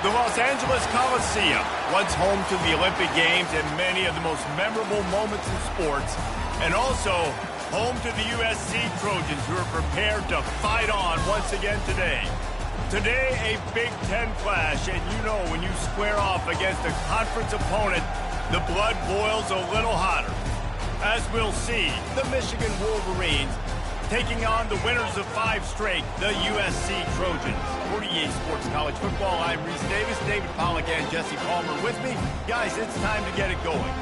The Los Angeles Coliseum, once home to the Olympic Games and many of the most memorable moments in sports, and also home to the USC Trojans, who are prepared to fight on once again today. Today, a Big Ten clash, and you know when you square off against a conference opponent, the blood boils a little hotter. As we'll see, the Michigan Wolverines taking on the winners of 5 straight, the USC Trojans. 48 Sports College Football, I'm Reese Davis, David Pollack and Jesse Palmer with me. Guys, it's time to get it going.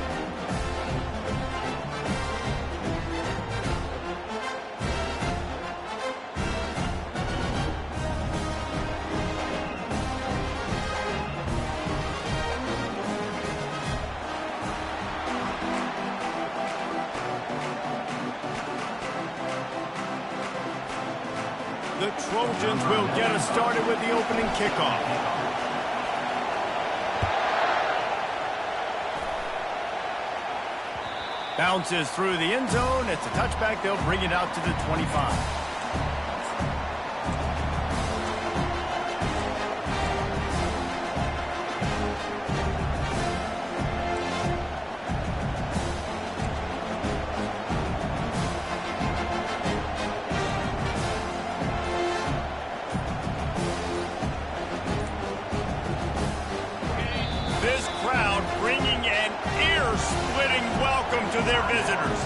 The Trojans will get us started with the opening kickoff. Bounces through the end zone. It's a touchback. They'll bring it out to the 25. This crowd bringing an ear-splitting welcome to their visitors.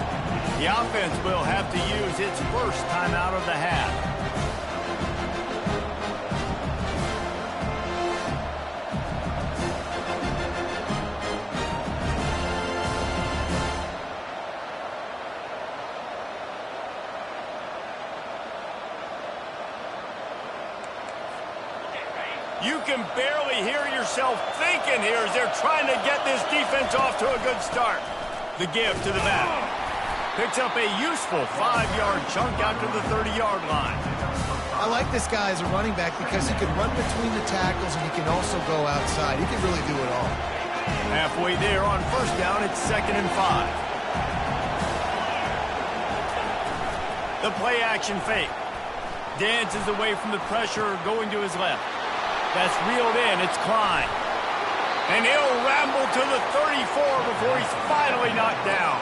The offense will have to use its first time out of the half. You can barely hear yourself thinking here as they're trying to get this defense off to a good start. The give to the back. Picks up a useful 5-yard chunk out to the 30-yard line. I like this guy as a running back because he can run between the tackles and he can also go outside. He can really do it all. Halfway there on first down, it's 2nd and 5. The play action fake. Dances away from the pressure, going to his left. That's reeled in. It's Klein. And he'll ramble to the 34 before he's finally knocked down.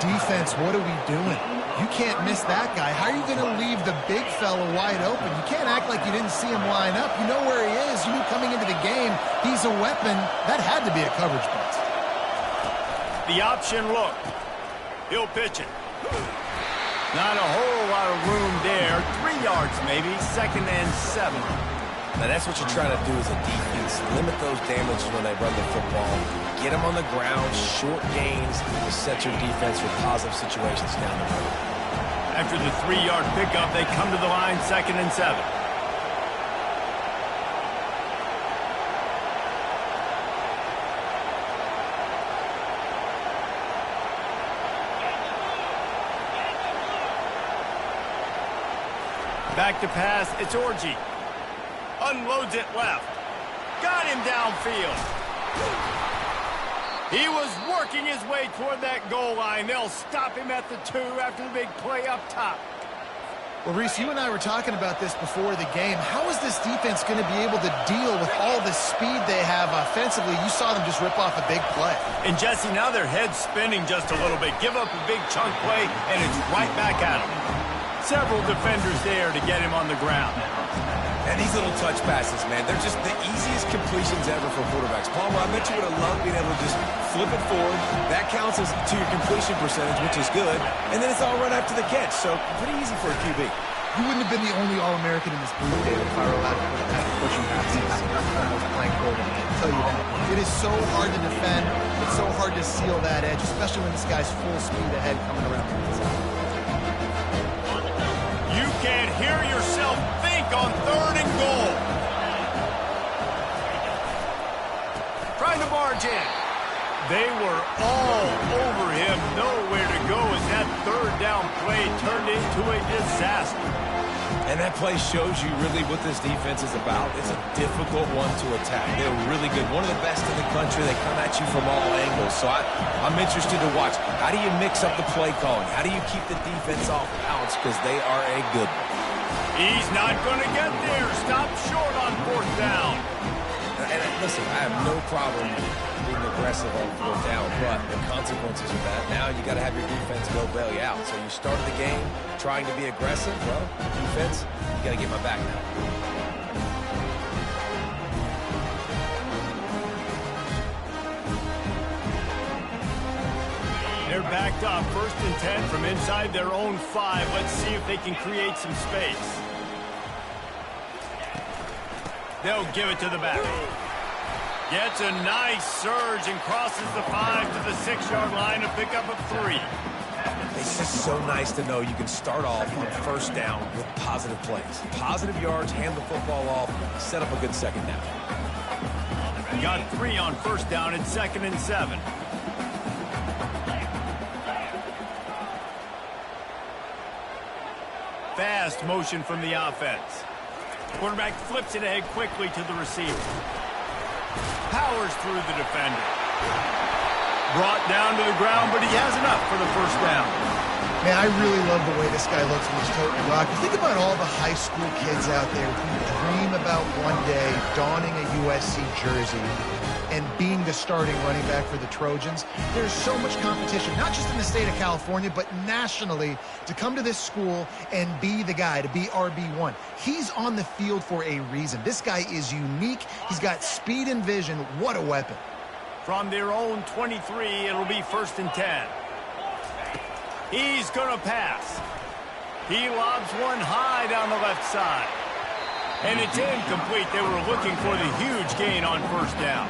Defense, what are we doing? You can't miss that guy. How are you going to leave the big fella wide open? You can't act like you didn't see him line up. You know where he is. You knew coming into the game he's a weapon. That had to be a coverage bust. The option look. He'll pitch it. Not a whole lot of room there. 3 yards maybe. 2nd and 7. Now, that's what you're trying to do as a defense. Limit those damages when they run the football. Get them on the ground, short gains to set your defense for positive situations down the road. After the 3-yard pickup, they come to the line, 2nd and 7. Back to pass, it's Orji. Unloads it left. Got him downfield. He was working his way toward that goal line. They'll stop him at the 2 after the big play up top. Well, Reese, you and I were talking about this before the game. How is this defense going to be able to deal with all the speed they have offensively? You saw them just rip off a big play. And, Jesse, now their head's spinning just a little bit. Give up a big chunk play, and it's right back at him. Several defenders there to get him on the ground. And these little touch passes, man, they're just the easiest completions ever for quarterbacks. Palmer, I bet you would have loved being able to just flip it forward. That counts as to your completion percentage, which is good. And then it's all right after the catch, so pretty easy for a QB. You wouldn't have been the only All-American in this booth, David, if I were allowed to put that pushing passes when I was playing quarterback. I'll tell you that. It is so hard to defend. It's so hard to seal that edge, especially when this guy's full speed ahead coming around the inside. You can't hear yourself think on 3rd and goal. Trying to barge in. They were all over him. Nowhere to go as that 3rd down play turned into a disaster. And that play shows you really what this defense is about. It's a difficult one to attack. They're really good. One of the best in the country. They come at you from all angles. So I'm interested to watch. How do you mix up the play calling? How do you keep the defense off balance? Because they are a good one. He's not going to get there. Stop short on 4th down. listen, I have no problem being aggressive on fourth down, but the consequences of that, now you got to have your defense go bail you out. So you started the game trying to be aggressive. Well, defense, you got to get my back now. They're backed up, 1st and 10 from inside their own 5. Let's see if they can create some space. They'll give it to the back. Gets a nice surge and crosses the 5 to the 6-yard line to pick up a 3. It's just so nice to know you can start off on 1st down with positive plays. Positive yards, hand the football off, set up a good 2nd down. Got 3 on 1st down and 2nd and 7. Fast motion from the offense. Quarterback flips it ahead quickly to the receiver. Powers through the defender. Brought down to the ground, but he has enough for the 1st down. Man, I really love the way this guy looks when he's totally rocked. Think about all the high school kids out there who dream about one day donning a USC jersey and being the starting running back for the Trojans. There's so much competition, not just in the state of California, but nationally, to come to this school and be the guy, to be RB1. He's on the field for a reason. This guy is unique. He's got speed and vision. What a weapon. From their own 23, it'll be 1st and 10. He's going to pass. He lobs one high down the left side. And it's incomplete. They were looking for the huge gain on 1st down.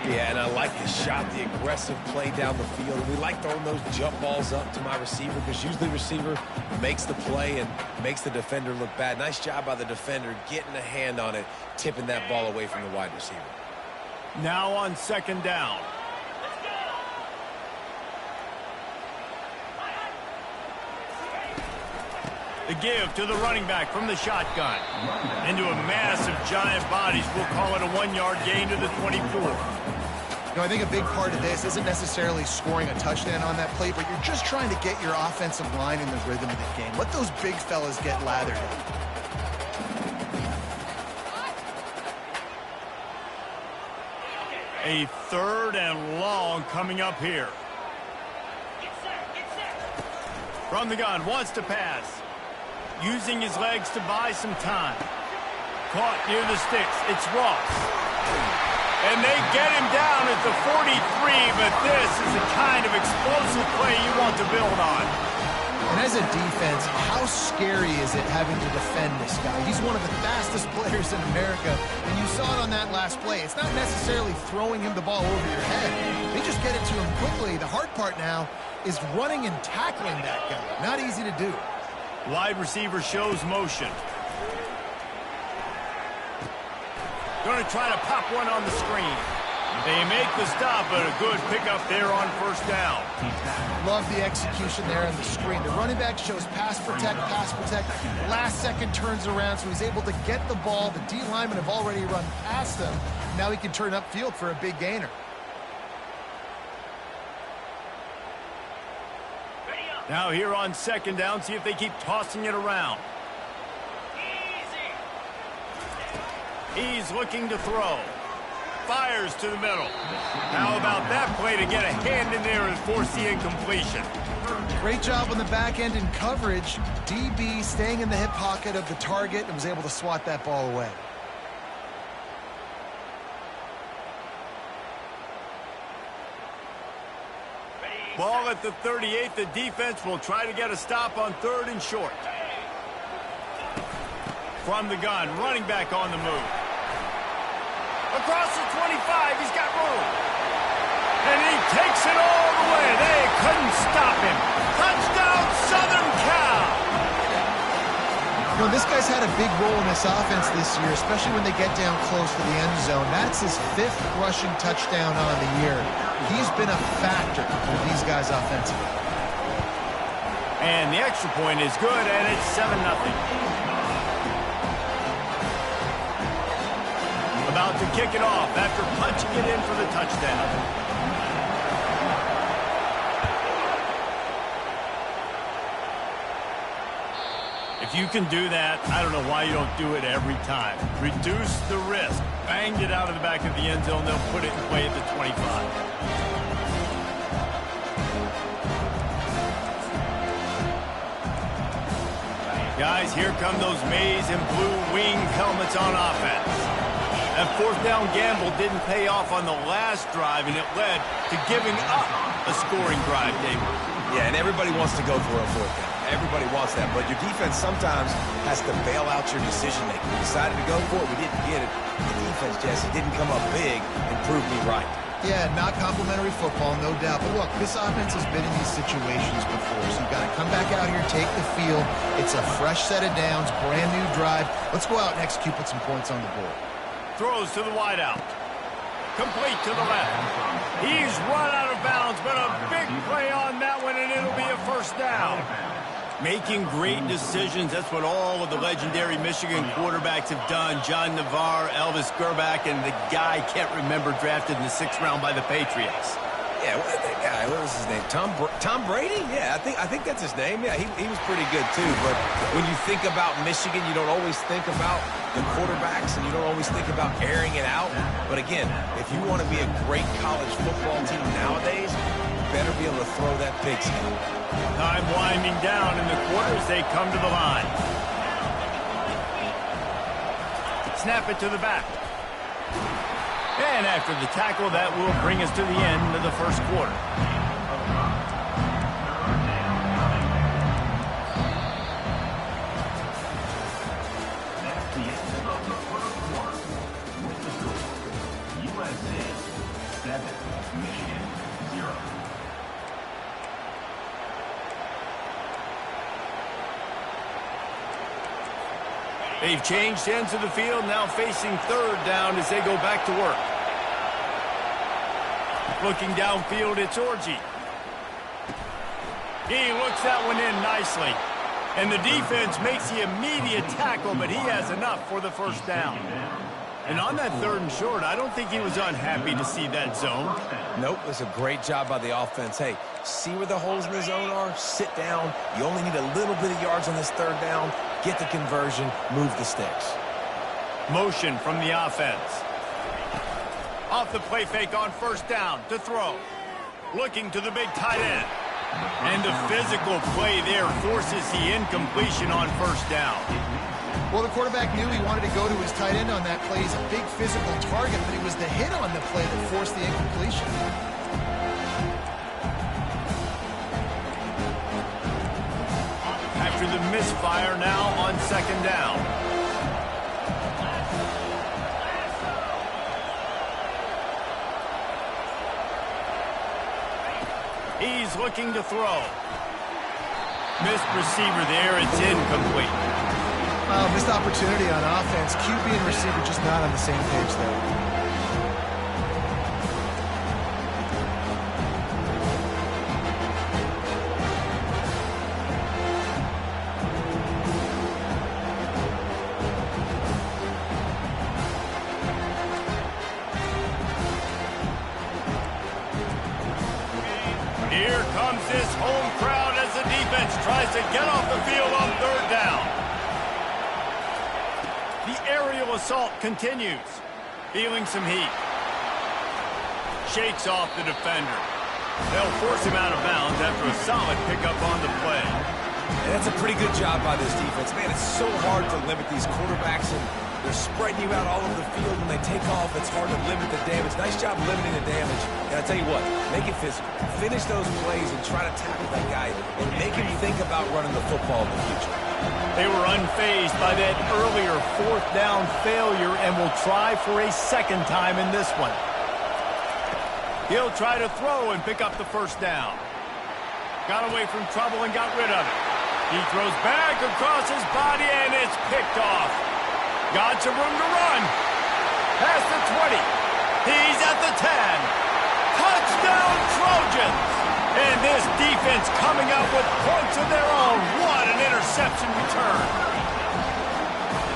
Yeah, and I like the shot, the aggressive play down the field. We like throwing those jump balls up to my receiver because usually the receiver makes the play and makes the defender look bad. Nice job by the defender getting a hand on it, tipping that ball away from the wide receiver. Now on 2nd down. The give to the running back from the shotgun. Into a massive giant bodies. We'll call it a 1-yard gain to the 24. You know, I think a big part of this isn't necessarily scoring a touchdown on that play, but you're just trying to get your offensive line in the rhythm of the game. Let those big fellas get lathered in. A 3rd and long coming up here. From the gun, wants to pass. Using his legs to buy some time. Caught near the sticks. It's Ross. And they get him down at the 43, but this is the kind of explosive play you want to build on. And as a defense, how scary is it having to defend this guy? He's one of the fastest players in America, and you saw it on that last play. It's not necessarily throwing him the ball over your head. They just get it to him quickly. The hard part now is running and tackling that guy. Not easy to do. Wide receiver shows motion. Going to try to pop one on the screen. They make the stop, but a good pickup there on 1st down. Love the execution there on the screen. The running back shows pass protect, pass protect. Last second turns around, so he's able to get the ball. The D linemen have already run past him. Now he can turn upfield for a big gainer. Now here on 2nd down, see if they keep tossing it around. He's looking to throw. Fires to the middle. How about that play to get a hand in there and force the incompletion? Great job on the back end in coverage. DB staying in the hip pocket of the target and was able to swat that ball away. Ball at the 38. The defense will try to get a stop on 3rd and short. From the gun, running back on the move. Across the 25, he's got room. And he takes it all the way. They couldn't stop him. Touchdown, Southern Cal! You know, this guy's had a big role in this offense this year, especially when they get down close to the end zone. That's his 5th rushing touchdown on the year. He's been a factor for these guys offensively. And the extra point is good, and it's 7-0. About to kick it off after punching it in for the touchdown. If If you can do that, I don't know why you don't do it every time. Reduce the risk. Banged it out of the back of the end zone. They'll put it in play at the 25. Guys, here come those maize and blue winged helmets on offense. That fourth down gamble didn't pay off on the last drive, and it led to giving up a scoring drive, David. Yeah, and everybody wants to go for a fourth down. Everybody wants that, but your defense sometimes has to bail out your decision-making. We decided to go for it. We didn't get it. The defense, Jesse, didn't come up big and prove me right. Yeah, not complimentary football, no doubt. But look, this offense has been in these situations before, so you've got to come back out here, take the field. It's a fresh set of downs, brand new drive. Let's go out and execute, put some points on the board. Throws to the wideout. Complete to the left. He's run out of bounds, but a big play on that one, and it'll be a first down. Making great decisions, that's what all of the legendary Michigan quarterbacks have done. John Navarre, Elvis Gerbach, and the guy I can't remember drafted in the 6th round by the Patriots. Yeah, that guy, what was his name? Tom Brady? Yeah, I think that's his name. Yeah, he was pretty good too. But when you think about Michigan, you don't always think about the quarterbacks, and you don't always think about airing it out. But again, if you want to be a great college football team nowadays, you better be able to throw that pigskin. Time winding down in the quarters, they come to the line. Snap it to the back. And after the tackle, that will bring us to the end of the first quarter. They've changed ends of the field, now facing third down as they go back to work. Looking downfield, it's Orji. He looks that one in nicely. And the defense makes the immediate tackle, but he has enough for the first down. And on that 3rd and short, I don't think he was unhappy to see that zone. Nope, it was a great job by the offense. Hey, see where the holes in the zone are? Sit down. You only need a little bit of yards on this 3rd down. Get the conversion, move the sticks. Motion from the offense. Off the play fake on 1st down to throw. Looking to the big tight end. And the physical play there forces the incompletion on 1st down. Well, the quarterback knew he wanted to go to his tight end on that play. He's a big physical target, but it was the hit on the play that forced the incompletion. After the misfire, now on 2nd down. He's looking to throw. Missed receiver there. It's incomplete. Missed opportunity on offense. QB and receiver just not on the same page there. Here comes this home crowd as the defense tries to get off the field on 3rd down. The aerial assault continues. Feeling some heat. Shakes off the defender. They'll force him out of bounds after a solid pickup on the play. And that's a pretty good job by this defense. Man, it's so hard to limit these quarterbacks, and they're spreading you out all over the field. When they take off, it's hard to limit the damage. Nice job limiting the damage. And I tell you what, make it physical. Finish those plays and try to tackle that guy and make him think about running the football in the future. They were unfazed by that earlier 4th down failure and will try for a 2nd time in this one. He'll try to throw and pick up the 1st down. Got away from trouble and got rid of it. He throws back across his body, and it's picked off. Got some room to run. Past the 20. He's at the 10. Touchdown, Trojans! And this defense coming up with points of their own. What an interception return.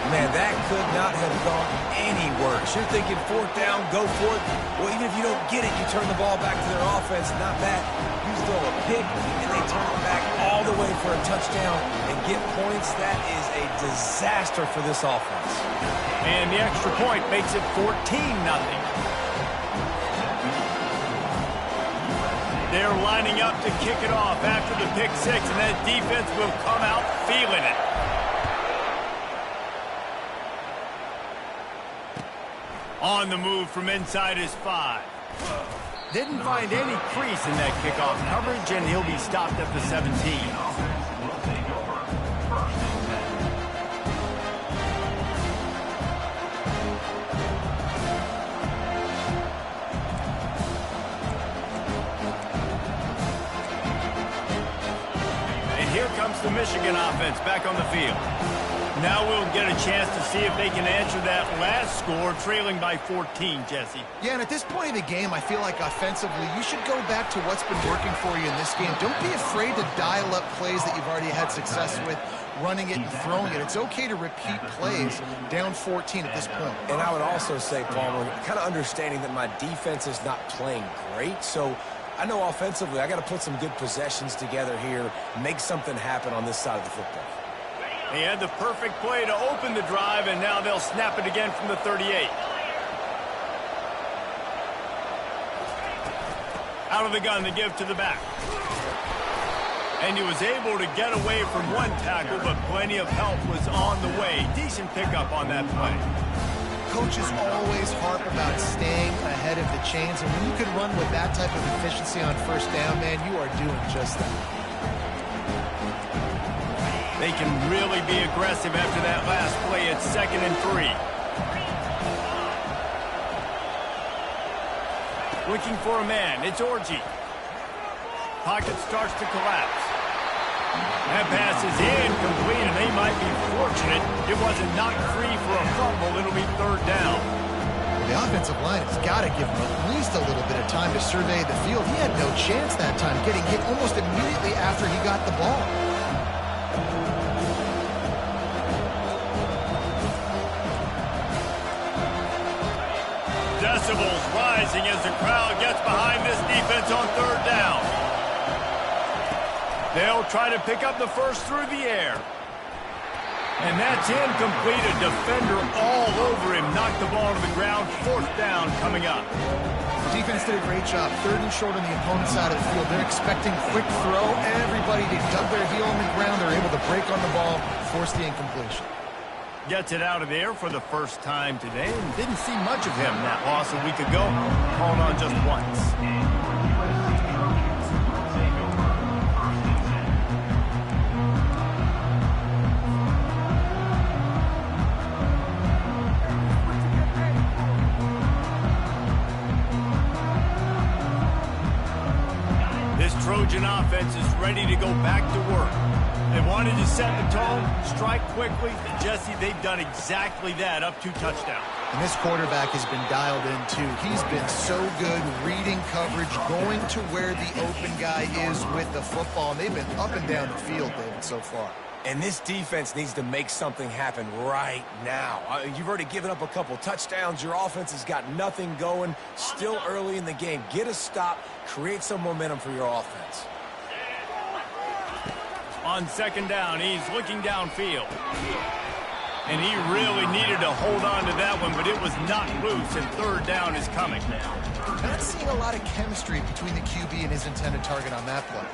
Man, that could not have gone any worse. You're thinking fourth down, go for it. Well, even if you don't get it, you turn the ball back to their offense. Not that. You throw a pick, and they turn it back all the way for a touchdown and get points. That is a disaster for this offense. And the extra point makes it 14-0. They're lining up to kick it off after the pick six, and that defense will come out feeling it. On the move from inside his 5. Didn't find any crease in that kickoff coverage, and he'll be stopped at the 17. And here comes the Michigan offense back on the field. Now we'll get a chance to see if they can answer that last score, trailing by 14, Jesse. Yeah, and at this point of the game, I feel like offensively, you should go back to what's been working for you in this game. Don't be afraid to dial up plays that you've already had success with, running it and throwing it. It's okay to repeat plays down 14 at this point. And I would also say, Palmer, kind of understanding that my defense is not playing great, so I know offensively I got to put some good possessions together here, make something happen on this side of the football. He had the perfect play to open the drive, and now they'll snap it again from the 38. Out of the gun to give to the back. And he was able to get away from one tackle, but plenty of help was on the way. Decent pickup on that play. Coaches always harp about staying ahead of the chains, and when you can run with that type of efficiency on first down, man, you are doing just that. They can really be aggressive after that last play at 2nd and 3. Looking for a man. It's Orji. Pocket starts to collapse. That pass is incomplete, and they might be fortunate it wasn't knocked free for a fumble. It'll be 3rd down. The offensive line has got to give him at least a little bit of time to survey the field. He had no chance that time, getting hit almost immediately after he got the ball. Decibels rising as the crowd gets behind this defense on 3rd down. They'll try to pick up the first through the air. And that's incomplete. A defender all over him. Knocked the ball to the ground. 4th down coming up. Defense did a great job. 3rd and short on the opponent's side of the field. They're expecting quick throw. Everybody dug their heel on the ground. They're able to break on the ball, force the incompletion. Gets it out of there for the first time today, and didn't see much of him that loss a week ago. Called on just once. This Trojan offense is ready to go back to work. They wanted to set the tone, strike quickly, and Jesse, they've done exactly that, up 2 touchdowns. And this quarterback has been dialed in, too. He's been so good reading coverage, going to where the open guy is with the football, and they've been up and down the field, David, so far. And this defense needs to make something happen right now. You've already given up a couple touchdowns. Your offense has got nothing going. Still early in the game. Get a stop. Create some momentum for your offense. On 2nd down, he's looking downfield. And he really needed to hold on to that one, but it was not loose, and 3rd down is coming. Not seeing a lot of chemistry between the QB and his intended target on that play.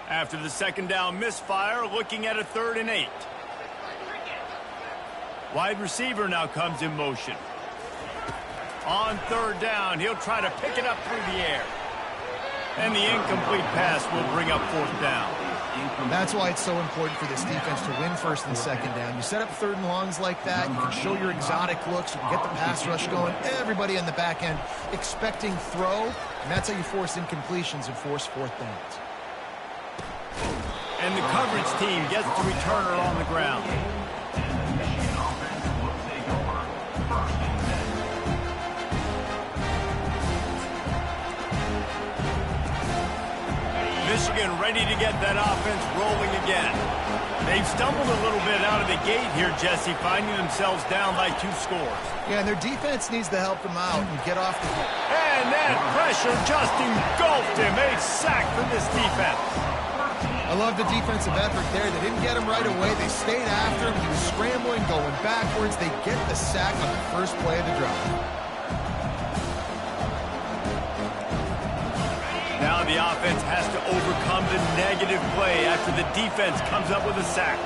After the 2nd down misfire, looking at a 3rd and 8. Wide receiver now comes in motion. On 3rd down, he'll try to pick it up through the air. And the incomplete pass will bring up 4th down. That's why it's so important for this defense to win 1st and 2nd down. You set up 3rd and longs like that, you can show your exotic looks, you can get the pass rush going, everybody on the back end expecting throw, and that's how you force incompletions and force 4th downs. And the coverage team gets the returner on the ground. Michigan ready to get that offense rolling again. They've stumbled a little bit out of the gate here, Jesse, finding themselves down by 2 scores. Yeah, and their defense needs to help them out and get off the... And that pressure just engulfed him. A sack for this defense. I love the defensive effort there. They didn't get him right away. They stayed after him. He was scrambling, going backwards. They get the sack on the first play of the drive. Now the offense has to overcome the negative play after the defense comes up with a sack.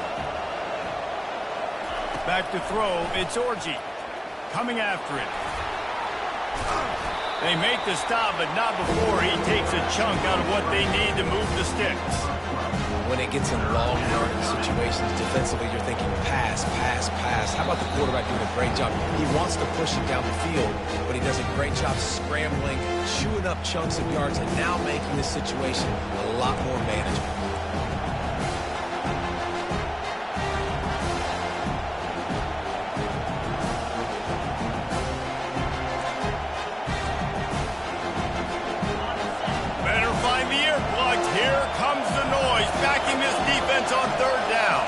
Back to throw, it's Orji. Coming after it. They make the stop, but not before he takes a chunk out of what they need to move the sticks. When it gets in long yardage situations, defensively, you're thinking pass, pass, pass. How about the quarterback doing a great job? He wants to push it down the field, but he does a great job scrambling, chewing up chunks of yards, and now making this situation a lot more manageable. Backing this defense on 3rd down.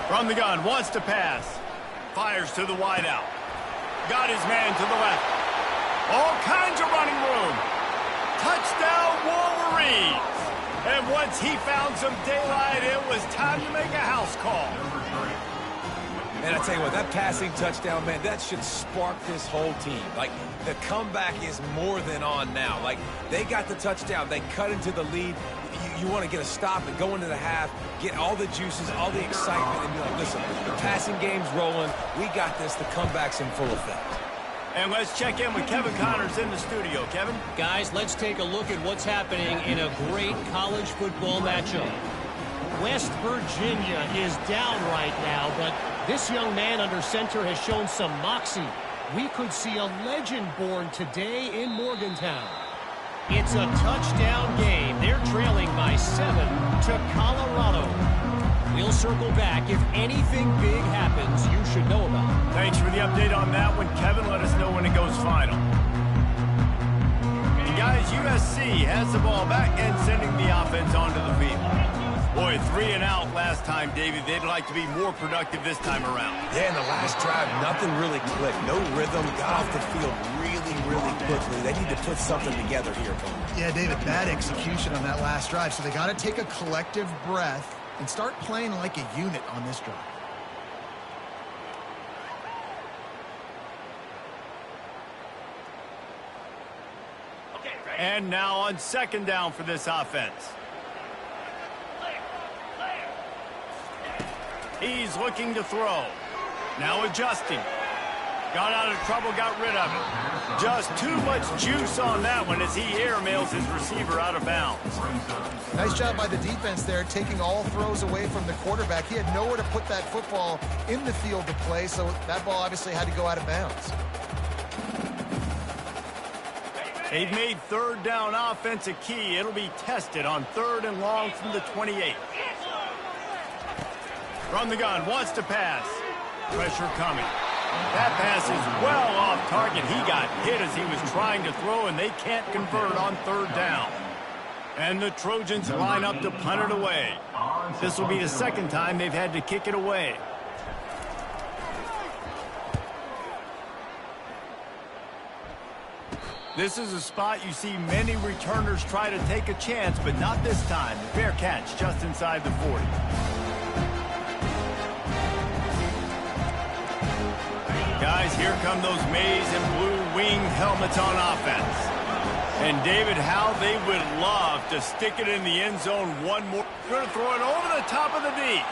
From the gun, wants to pass. Fires to the wideout. Got his man to the left. All kinds of running room. Touchdown Wolverines. And once he found some daylight, it was time to make a house call. And I tell you what, that passing touchdown, man, that should spark this whole team. Like, the comeback is more than on now. Like, they got the touchdown. They cut into the lead. You want to get a stop and go into the half, get all the juices, all the excitement, and be like, listen, the passing game's rolling. We got this. The comeback's in full effect. And let's check in with Kevin Connors in the studio. Kevin? Guys, let's take a look at what's happening in a great college football matchup. West Virginia is down right now, but this young man under center has shown some moxie. We could see a legend born today in Morgantown. It's a touchdown game. They're trailing by 7 to Colorado. We'll circle back. If anything big happens, you should know about it. Thanks for the update on that one, Kevin. Let us know when it goes final. And guys, USC has the ball back and sending the offense onto the field. Boy, 3 and out last time, Davey. They'd like to be more productive this time around. Yeah, in the last drive, nothing really clicked. No rhythm. Got off the field really quickly. They need to put something together here. Yeah, David, bad execution on that last drive. So they got to take a collective breath and start playing like a unit on this drive. And now on 2nd down for this offense. He's looking to throw. Now adjusting. Got out of trouble, got rid of it. Just too much juice on that one as he airmails his receiver out of bounds. Nice job by the defense there, taking all throws away from the quarterback. He had nowhere to put that football in the field to play, so that ball obviously had to go out of bounds. They've made 3rd down offense a key. It'll be tested on 3rd and long from the 28. From the gun, wants to pass. Pressure coming. That pass is well off target. He got hit as he was trying to throw, and they can't convert on 3rd down. And the Trojans line up to punt it away. This will be the 2nd time they've had to kick it away. This is a spot you see many returners try to take a chance, but not this time. Fair catch just inside the 40. Guys, here come those maize and blue wing helmets on offense. And David, how they would love to stick it in the end zone one more. Going to throw it over the top of the D.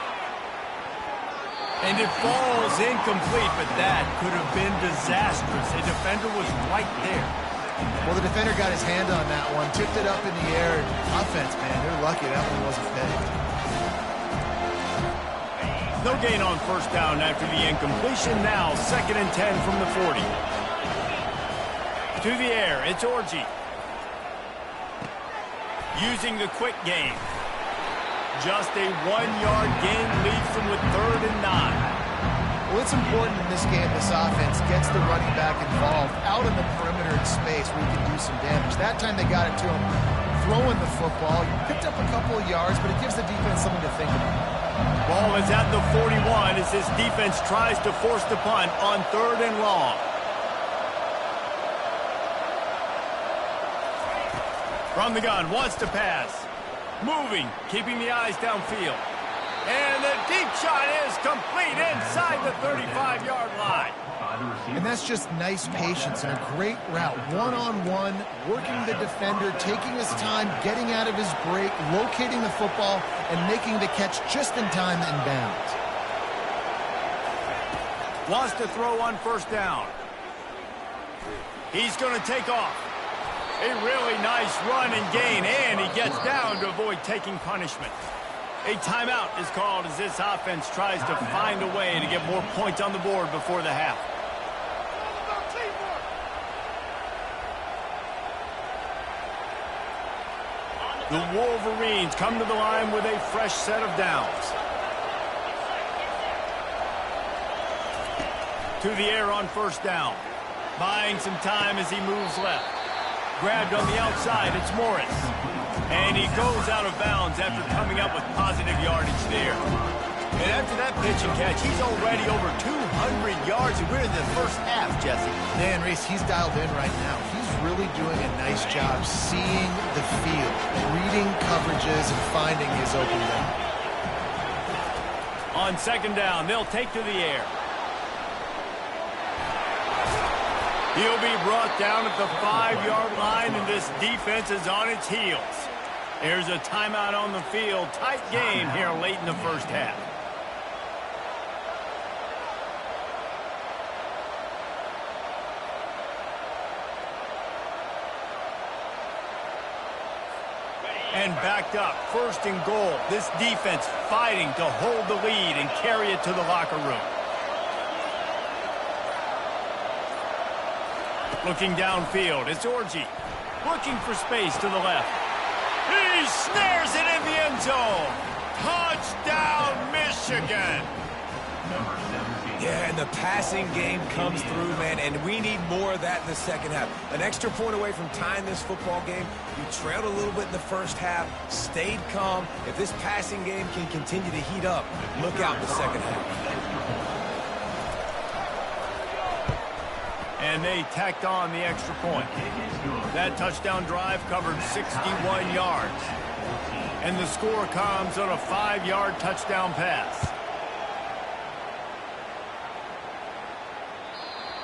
And it falls incomplete, but that could have been disastrous. A defender was right there. Well, the defender got his hand on that one, tipped it up in the air. Offense, man, they're lucky that one wasn't pegged. No gain on 1st down after the incompletion. Now 2nd and 10 from the 40. To the air, it's Orji. Using the quick game. Just a 1-yard gain leaves them with 3rd and 9. Well, it's important in this game, this offense gets the running back involved out in the perimeter in space where he can do some damage. That time they got it to him throwing the football. He picked up a couple of yards, but it gives the defense something to think about. Ball is at the 41 as this defense tries to force the punt on 3rd and long. From the gun, wants to pass. Moving, keeping the eyes downfield. And the deep shot is complete inside the 35-yard line. And that's just nice patience and a great route. One-on-one, working the defender, taking his time, getting out of his break, locating the football, and making the catch just in time in bounds. Wants to throw on 1st down. He's going to take off. A really nice run and gain, and he gets down to avoid taking punishment. A timeout is called as this offense tries to find a way to get more points on the board before the half. The Wolverines come to the line with a fresh set of downs. To the air on 1st down. Buying some time as he moves left. Grabbed on the outside, it's Morris. And he goes out of bounds after coming up with positive yardage there. And after that pitch and catch, he's already over 200 yards, and we're in the first half, Jesse. Man, Reese, he's dialed in right now. He's really doing a nice job seeing the field, reading coverages, and finding his open man. On 2nd down, they'll take to the air. He'll be brought down at the 5-yard line, and this defense is on its heels. There's a timeout on the field. Tight game here late in the first half. And backed up, 1st and goal. This defense fighting to hold the lead and carry it to the locker room. Looking downfield, it's Orji. Looking for space to the left. He snares it in the end zone. Touchdown, Michigan. Yeah, and the passing game comes through, man, and we need more of that in the second half. An extra point away from tying this football game. You trailed a little bit in the first half, stayed calm. If this passing game can continue to heat up, look out in the second half. And they tacked on the extra point. That touchdown drive covered 61 yards. And the score comes on a 5-yard touchdown pass.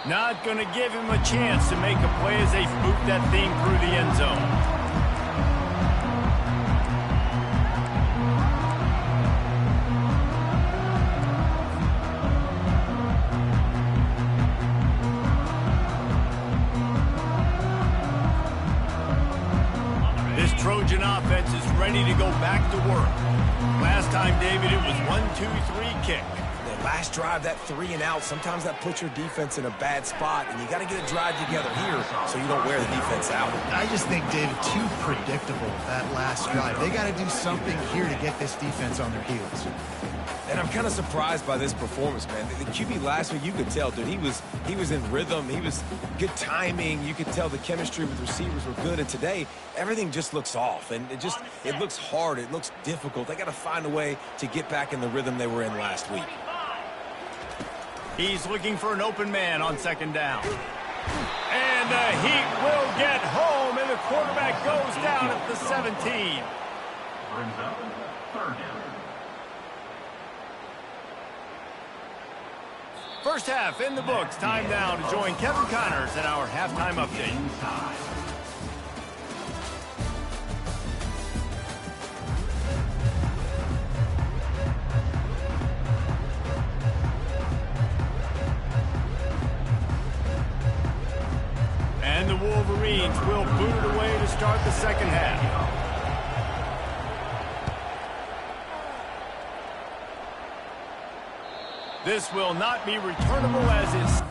Not going to give him a chance to make a play as they boot that thing through the end zone. Trojan offense is ready to go back to work. Last time, David, it was 1-2-3 kick. The last drive, that 3 and out, sometimes that puts your defense in a bad spot, and you got to get a drive together here so you don't wear the defense out. I just think, David, too predictable, that last drive. They got to do something here to get this defense on their heels. And I'm kind of surprised by this performance, man. The QB last week, you could tell, dude, he was in rhythm. He was good timing. You could tell the chemistry with receivers were good. And today, everything just looks off. And it looks hard. It looks difficult. They got to find a way to get back in the rhythm they were in last week. He's looking for an open man on 2nd down. And the Heat will get home, and the quarterback goes down at the 17. Brings up 3rd down. First half in the books. Time now to join Kevin Connors in our halftime update. And the Wolverines will boot it away to start the second half. This will not be returnable as is.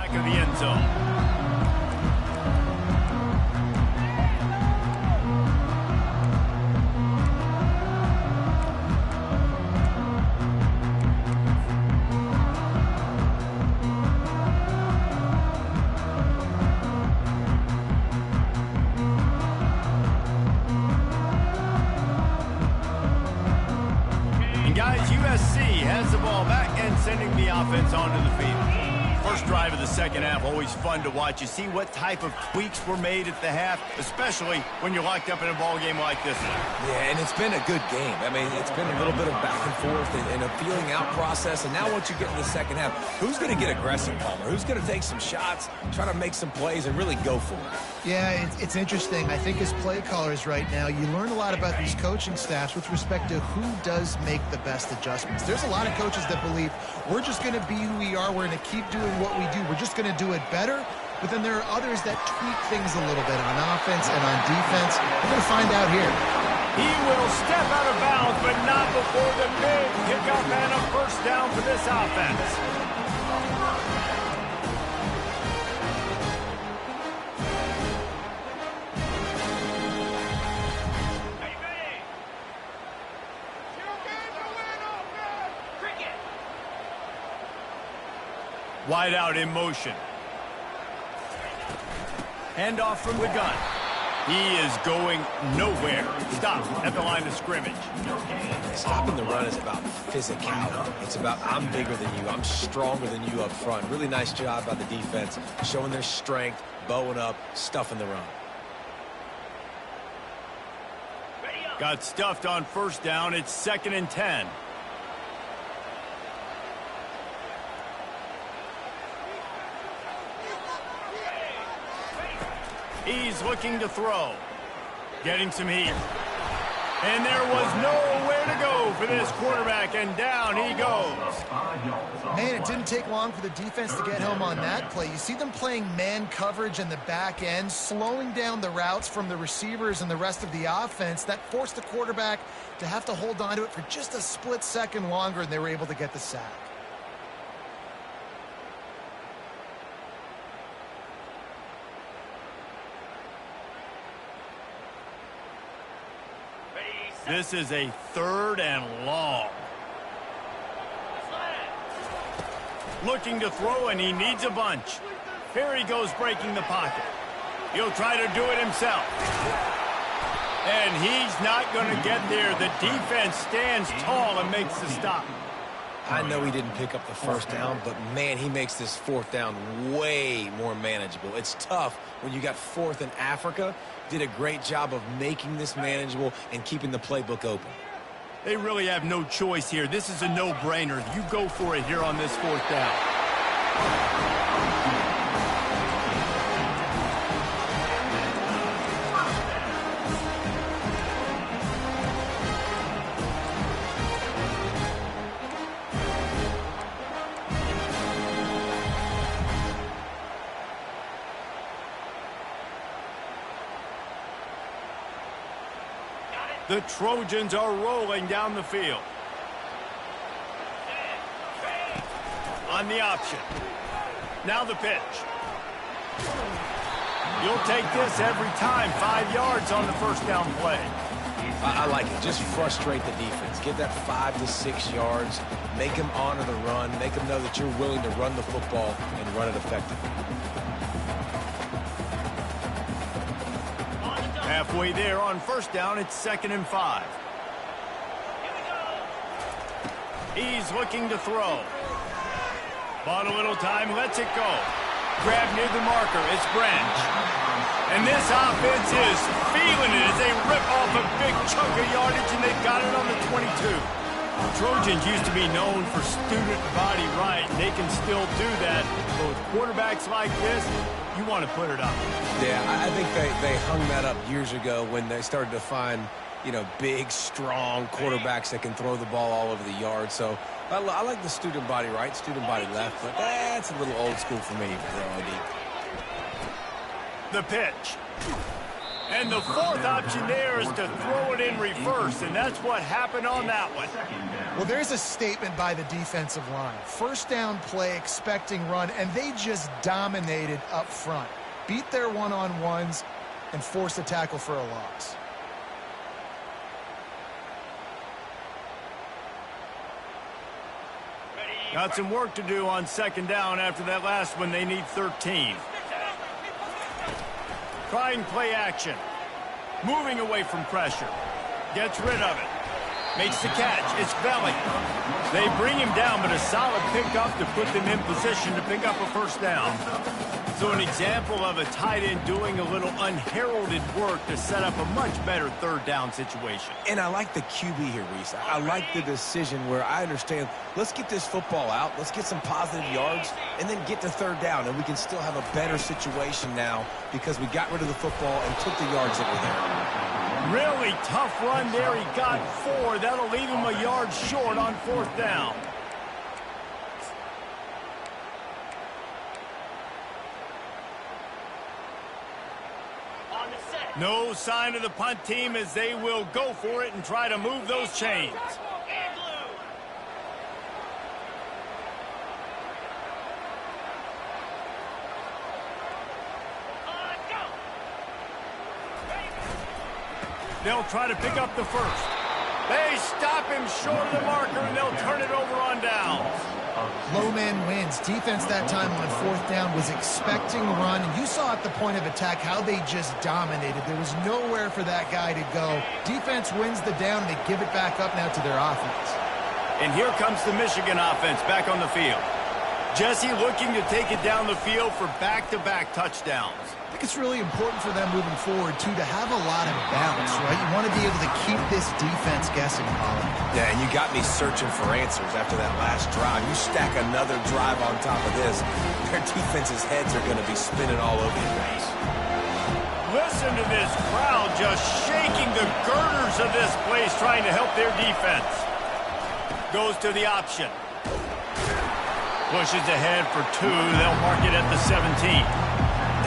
back of the end zone. Guys, USC has the ball back and sending the offense onto the field. First drive of the second half, always fun to watch. You see what type of tweaks were made at the half, especially when you're locked up in a ball game like this one. Yeah, and it's been a good game. I mean, it's been a little bit of back and forth and a feeling out process. And now once you get in the second half, who's going to get aggressive, Palmer? Who's going to take some shots, try to make some plays, and really go for it? Yeah, it's interesting. I think as play callers right now, you learn a lot about these coaching staffs with respect to who does make the best adjustments. There's a lot of coaches that believe we're just going to be who we are. We're going to keep doing what we do. We're just going to do it better. But then there are others that tweak things a little bit on offense and on defense. We're going to find out here. He will step out of bounds, but not before the big pickup and a first down for this offense. Wide out in motion. Handoff from the gun. He is going nowhere. Stop at the line of scrimmage. Stopping the run is about physicality. It's about I'm bigger than you. I'm stronger than you up front. Really nice job by the defense, showing their strength, bowing up, stuffing the run. Got stuffed on first down. It's 2nd and 10. He's looking to throw. Getting some heat. And there was nowhere to go for this quarterback, and down he goes. Man, it didn't take long for the defense to get home on that play. You see them playing man coverage in the back end, slowing down the routes from the receivers and the rest of the offense. That forced the quarterback to have to hold on to it for just a split second longer, and they were able to get the sack. This is a 3rd and long. Looking to throw, and he needs a bunch. Here he goes breaking the pocket. He'll try to do it himself. And he's not going to get there. The defense stands tall and makes the stop. I know he didn't pick up the first down, but, man, he makes this 4th down way more manageable. It's tough when you got 4th in Africa. Did a great job of making this manageable and keeping the playbook open. They really have no choice here. This is a no-brainer. You go for it here on this 4th down. The Trojans are rolling down the field. On the option. Now the pitch. You'll take this every time. 5 yards on the first down play. I like it. Just frustrate the defense. Give that 5 to 6 yards. Make them honor the run. Make them know that you're willing to run the football and run it effectively. Halfway there on first down, it's 2nd and 5. He's looking to throw. Bought a little time, lets it go. Grab near the marker, it's Branch. And this offense is feeling it as they rip off a big chunk of yardage, and they've got it on the 22. The Trojans used to be known for student body right. They can still do that, but with quarterbacks like this, you want to put it up. Yeah, I think they hung that up years ago when they started to find, you know, big, strong quarterbacks that can throw the ball all over the yard. So I like the student body right, student body left, but that's a little old school for me, throwing deep. The pitch. And the fourth option there is to throw it in reverse, and that's what happened on that one. Well, there's a statement by the defensive line. First down play, expecting run, and they just dominated up front. Beat their one-on-ones and forced a tackle for a loss. Got some work to do on second down after that last one. They need 13. Trying play action. Moving away from pressure. Gets rid of it. Makes the catch. It's belly. They bring him down, but a solid pickup to put them in position to pick up a first down. So an example of a tight end doing a little unheralded work to set up a much better third down situation. And I like the QB here, Reese. I like the decision where I understand, let's get this football out, let's get some positive yards, and then get to third down, and we can still have a better situation now because we got rid of the football and took the yards that were there. Really tough run there. He got 4. That'll leave him a yard short on fourth down. No sign of the punt team as they will go for it and try to move those chains. They'll try to pick up the first. They stop him short of the marker, and they'll turn it over on downs. Low man wins. Defense that time on fourth down was expecting run, and you saw at the point of attack how they just dominated. There was nowhere for that guy to go. Defense wins the down, and they give it back up now to their offense. And here comes the Michigan offense back on the field. Jesse looking to take it down the field for back-to-back touchdowns. I think it's really important for them moving forward, too, to have a lot of balance, right? You want to be able to keep this defense guessing, Colin. Yeah, and you got me searching for answers after that last drive. You stack another drive on top of this, their defense's heads are going to be spinning all over the place. Listen to this crowd just shaking the girders of this place trying to help their defense. Goes to the option. Pushes ahead for 2. They'll mark it at the 17.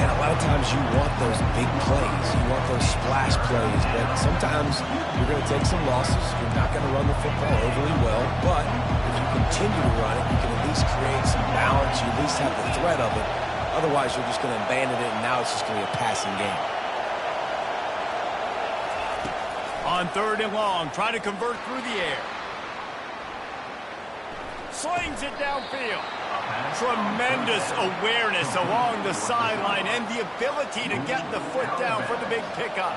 And a lot of times you want those big plays. You want those splash plays. But sometimes you're going to take some losses. You're not going to run the football overly well. But if you continue to run it, you can at least create some balance. You at least have the threat of it. Otherwise, you're just going to abandon it, and now it's just going to be a passing game. On third and long, trying to convert through the air. Slings it downfield. Tremendous awareness along the sideline and the ability to get the foot down for the big pickup.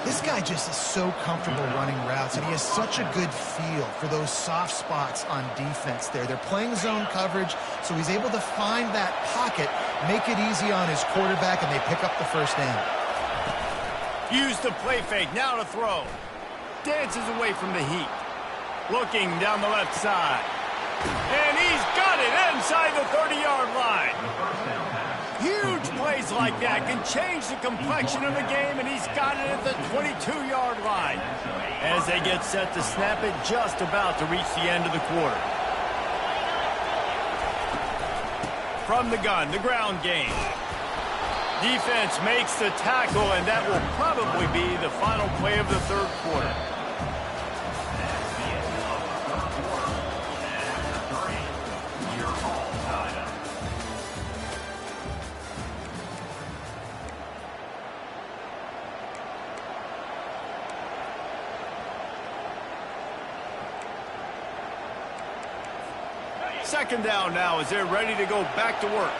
This guy just is so comfortable running routes, and he has such a good feel for those soft spots on defense there. They're playing zone coverage, so he's able to find that pocket, make it easy on his quarterback, and they pick up the first down. Use the play fake, now to throw. Dances away from the heat. Looking down the left side. And he's got it inside the 30-yard line. Huge plays like that can change the complexion of the game, and he's got it at the 22-yard line. As they get set to snap it, just about to reach the end of the quarter. From the gun, the ground game. Defense makes the tackle, and that will probably be the final play of the third quarter. Second down now as they're ready to go back to work.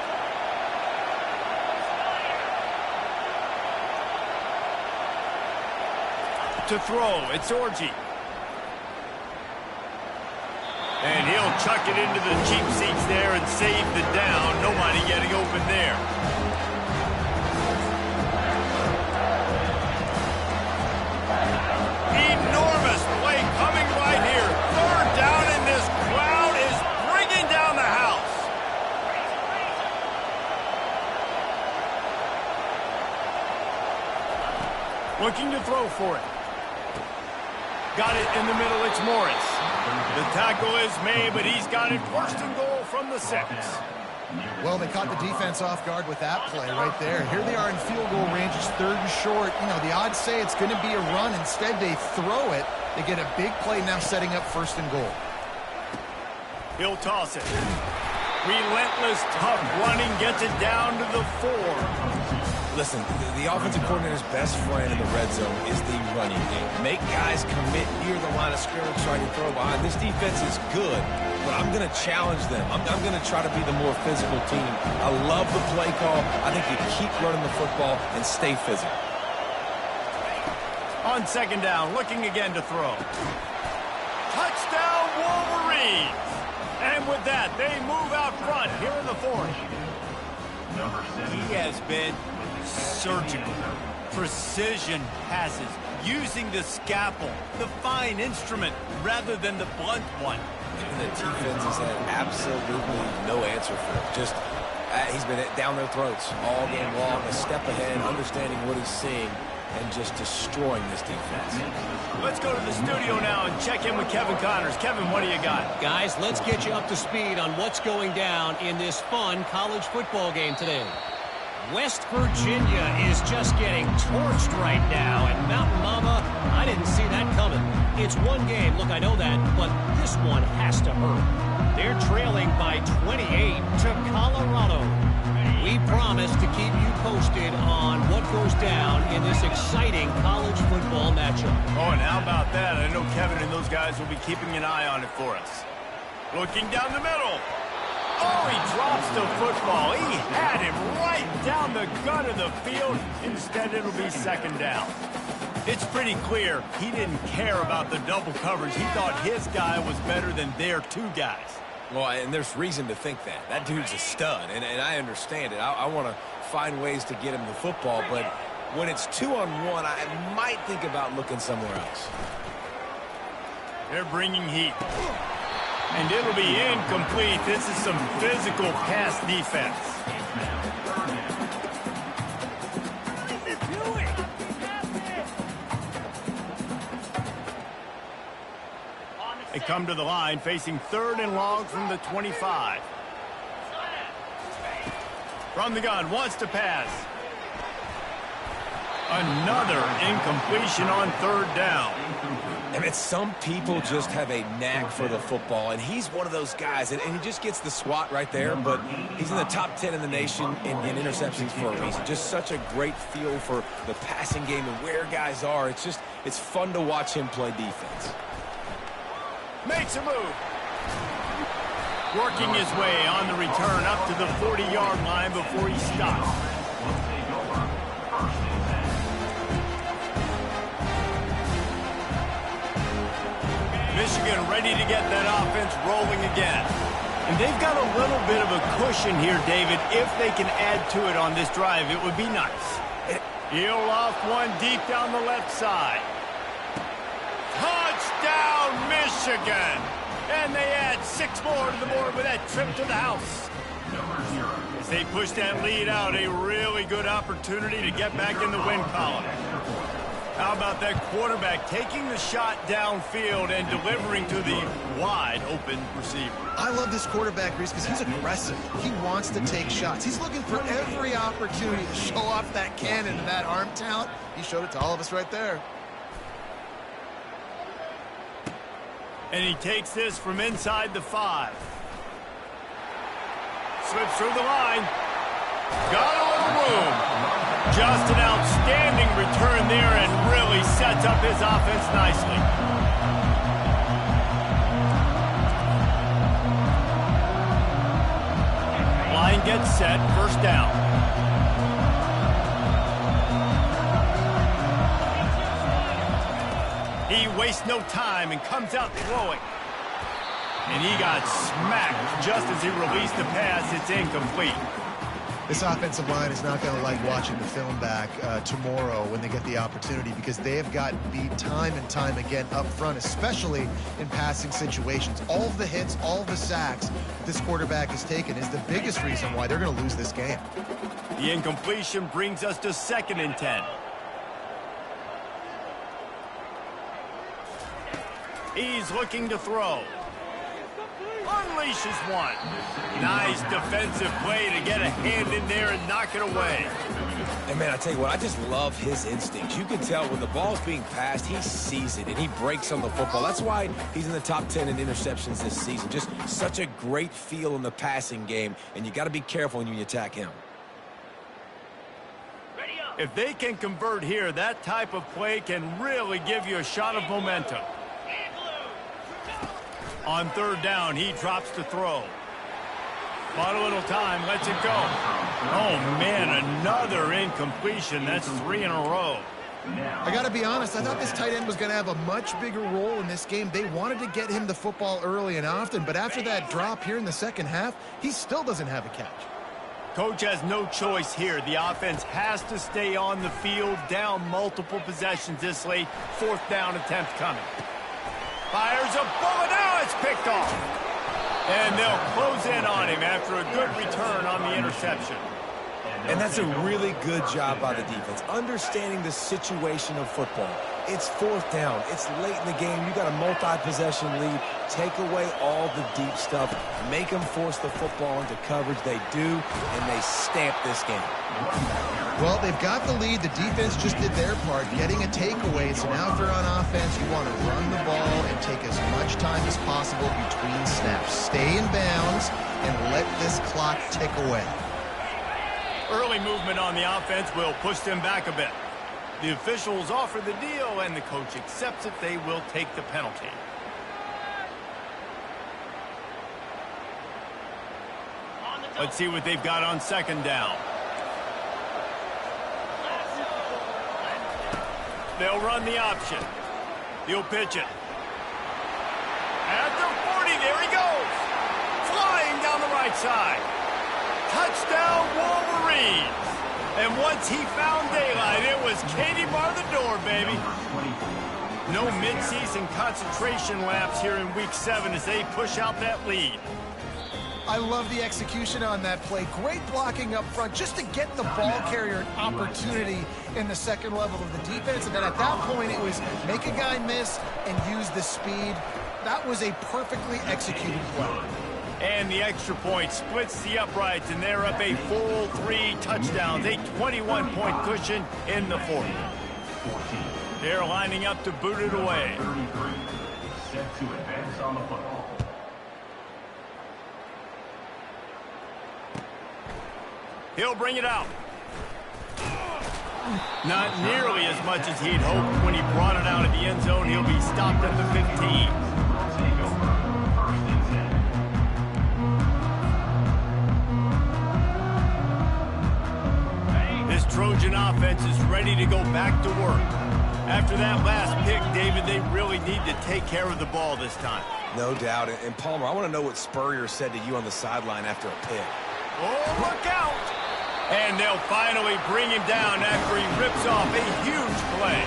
To throw, it's Orji. And he'll chuck it into the cheap seats there and save the down. Nobody getting open there. Enormous play coming right here. Third down, and this crowd is bringing down the house. Looking to throw for it. Got it in the middle, it's Morris. The tackle is made, but he's got it first and goal from the 6. Well, they caught the defense off guard with that play right there. Here they are in field goal range. It's 3rd and short. You know, the odds say it's going to be a run. Instead, they throw it. They get a big play now setting up 1st and goal. He'll toss it. Relentless, tough running gets it down to the 4. Listen, the offensive coordinator's best friend in the red zone is the running game. Make guys commit near the line of scrimmage trying to throw behind. This defense is good, but I'm going to challenge them. I'm going to try to be the more physical team. I love the play call. I think you keep running the football and stay physical. On 2nd down, looking again to throw. Touchdown, Wolverines! And with that, they move out front here in the 4th. He has been surgical. Precision passes, using the scalpel, the fine instrument, rather than the blunt one. The defense has had absolutely no answer for it. Just, he's been down their throats all game long, a step ahead, understanding what he's seeing, and just destroying this defense. Let's go to the studio now and check in with Kevin Connors. Kevin, what do you got? Guys, let's get you up to speed on what's going down in this fun college football game today. West Virginia is just getting torched right now, and Mountain Mama, I didn't see that coming. It's one game, look, I know that, but this one has to hurt. They're trailing by 28 to Colorado. We promise to keep you posted on what goes down in this exciting college football matchup. Oh, and how about that? I know Kevin and those guys will be keeping an eye on it for us. Looking down the middle. Oh, he drops the football. He had him right down the gut of the field. Instead, it'll be 2nd down. It's pretty clear he didn't care about the double coverage. He thought his guy was better than their 2 guys. Well, and there's reason to think that. That dude's a stud, and I understand it. I want to find ways to get him the football, but when it's 2-on-1, I might think about looking somewhere else. They're bringing heat. And it'll be incomplete. This is some physical pass defense. They come to the line facing 3rd and long from the 25. From the gun, wants to pass. Another incompletion on 3rd down. I mean, some people just have a knack for the football, and he's one of those guys, and he just gets the swat right there, but he's in the top 10 in the nation in interceptions for a reason. Just such a great feel for the passing game and where guys are. It's fun to watch him play defense. Makes a move. Working his way on the return up to the 40-yard line before he stops. Michigan ready to get that offense rolling again. And they've got a little bit of a cushion here, David. If they can add to it on this drive, it would be nice. He'll off one deep down the left side. Touchdown, Michigan! And they add 6 more to the board with that trip to the house. As they push that lead out, a really good opportunity to get back in the win column. How about that quarterback taking the shot downfield and delivering to the wide-open receiver? I love this quarterback, Reese, because he's aggressive. He wants to take shots. He's looking for every opportunity to show off that cannon and that arm talent. He showed it to all of us right there. And he takes this from inside the 5. Slips through the line. Got a little room. Just an outstanding return there and really sets up his offense nicely. Line gets set, 1st down. He wastes no time and comes out throwing. And he got smacked just as he released the pass. It's incomplete. This offensive line is not going to like watching the film back tomorrow when they get the opportunity, because they have gotten beat time and time again up front, especially in passing situations. All of the hits, all of the sacks this quarterback has taken is the biggest reason why they're going to lose this game. The incompletion brings us to 2nd and 10. He's looking to throw. unleashes one. Nice defensive play to get a hand in there and knock it away. And, man, I tell you what, I just love his instincts. You can tell when the ball's being passed, he sees it, and he breaks on the football. That's why he's in the top 10 in interceptions this season. Just such a great feel in the passing game, and you got to be careful when you attack him. If they can convert here, that type of play can really give you a shot of momentum. On third down, he drops to throw. Bought a little time, lets it go. Oh, man, another incompletion. That's 3 in a row. I got to be honest, I thought this tight end was going to have a much bigger role in this game. They wanted to get him the football early and often, but after that drop here in the second half, he still doesn't have a catch. Coach has no choice here. The offense has to stay on the field, down multiple possessions this late. Fourth down attempt coming. Fires a bullet. Now it's picked off. And they'll close in on him after a good return on the interception. And that's a really good job by the defense, understanding the situation of football. It's fourth down. It's late in the game. You got a multi-possession lead. Take away all the deep stuff. Make them force the football into coverage. They do, and they stamp this game. Well, they've got the lead. The defense just did their part, getting a takeaway. So now if they're on offense, you want to run the ball and take as much time as possible between snaps. Stay in bounds and let this clock tick away. Early movement on the offense will push them back a bit. The officials offer the deal, and the coach accepts it. They will take the penalty. Let's see what they've got on second down. They'll run the option. He'll pitch it. At the 40, there he goes. Flying down the right side. Touchdown, Wolverines. And once he found daylight, it was Katie bar the door, baby. No midseason concentration laps here in Week 7 as they push out that lead. I love the execution on that play. Great blocking up front just to get the ball carrier an opportunity in the second level of the defense. And then at that point, it was make a guy miss and use the speed. That was a perfectly executed play. And the extra point splits the uprights, and they're up a full 3 touchdowns, a 21-point cushion in the fourth. They're lining up to boot it away. Set to advance on the football. He'll bring it out. Not nearly as much as he'd hoped when he brought it out of the end zone. He'll be stopped at the 15. This Trojan offense is ready to go back to work. After that last pick, David, they really need to take care of the ball this time. No doubt. And Palmer, I want to know what Spurrier said to you on the sideline after a pick. Oh, look out! And they'll finally bring him down after he rips off a huge play.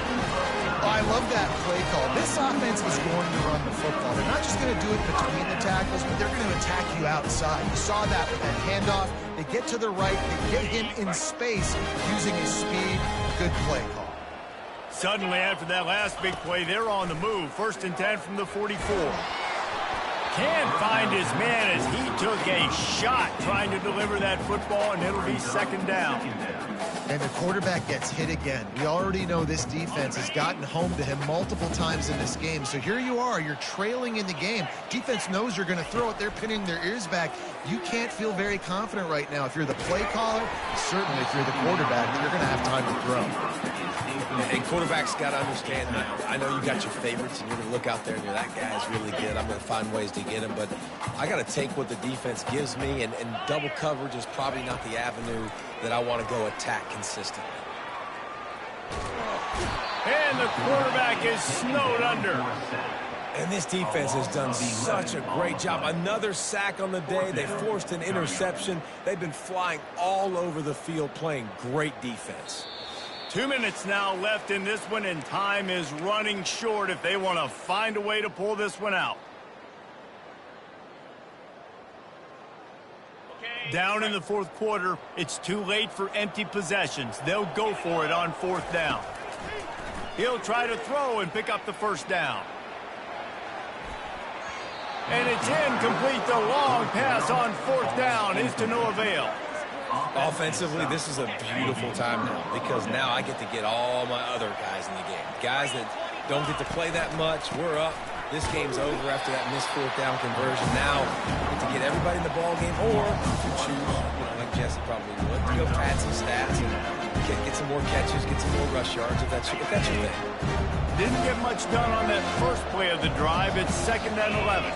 Oh, I love that play call. This offense is going to run the football. They're not just going to do it between the tackles, but they're going to attack you outside. You saw that with that handoff. They get to the right. They get him in space using his speed. Good play call. Suddenly, after that last big play, they're on the move. 1st and 10 from the 44. Can't find his man as he took a shot trying to deliver that football, and it'll be 2nd down. And the quarterback gets hit again. We already know this defense has gotten home to him multiple times in this game. So here you are, you're trailing in the game. Defense knows you're going to throw it. They're pinning their ears back. You can't feel very confident right now. If you're the play caller, certainly if you're the quarterback, you're going to have time to throw. And quarterbacks got to understand, I know you got your favorites, and you're going to look out there and you're, that guy's really good. I'm going to find ways to get him. But I got to take what the defense gives me, and double coverage is probably not the avenue that I want to go attack consistently. And the quarterback is snowed under. And this defense has done such a great job. Another sack on the day. They forced an interception. They've been flying all over the field playing great defense. 2 minutes now left in this one, and time is running short if they want to find a way to pull this one out. Down in the 4th quarter, it's too late for empty possessions. They'll go for it on 4th down. He'll try to throw and pick up the 1st down. And it's incomplete. The long pass on fourth down is to no avail. Offensively, this is a beautiful time now because now I get to get all my other guys in the game. Guys that don't get to play that much, we're up. This game's over after that missed fourth down conversion. Now, we get to get everybody in the ball game, or to choose, like Jesse probably would, to go pad some stats and get some more catches, get some more rush yards if that's your thing. Didn't get much done on that first play of the drive. It's 2nd and 11.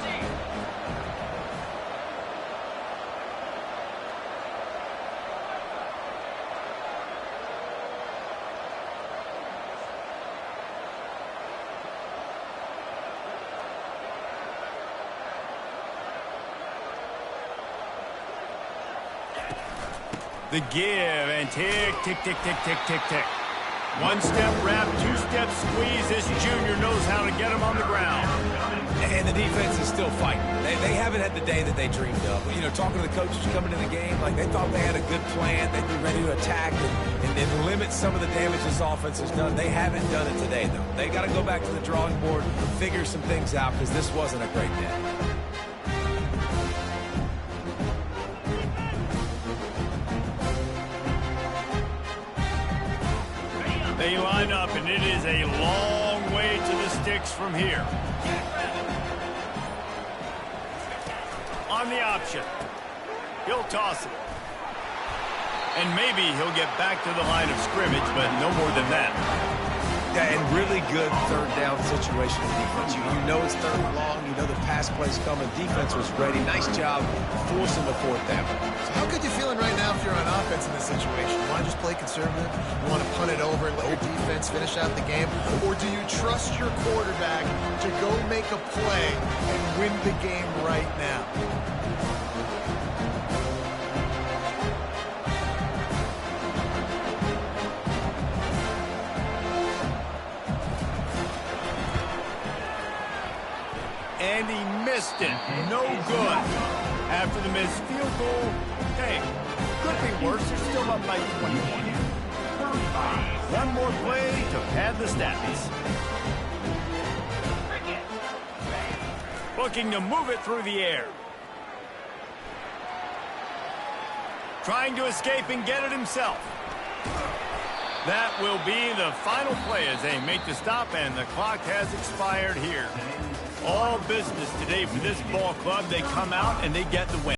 The give and tick, tick, tick, tick, tick, tick, tick. One-step wrap, two-step squeeze. This junior knows how to get him on the ground. And the defense is still fighting. They haven't had the day that they dreamed of. You know, talking to the coaches coming into the game, like they thought they had a good plan. They'd be ready to attack and limit some of the damage this offense has done. They haven't done it today, though. They got to go back to the drawing board, figure some things out, because this wasn't a great day. They line up, and it is a long way to the sticks from here. On the option. He'll toss it. And maybe he'll get back to the line of scrimmage, but no more than that. Yeah, and really good third down situation in defense. You know it's third and long. You know the pass play's coming. Defense was ready. Nice job forcing the fourth down. So how good you feeling right now if you're on offense in this situation? You want to just play conservative? You want to punt it over and let your defense finish out the game? Or do you trust your quarterback to go make a play and win the game right now? And he missed it. No good. After the missed field goal, hey, could be worse. They're still up by 21. One more play to pad the stats. Looking to move it through the air. Trying to escape and get it himself. That will be the final play as they make the stop, and the clock has expired here. All business today for this ball club. They come out and they get the win.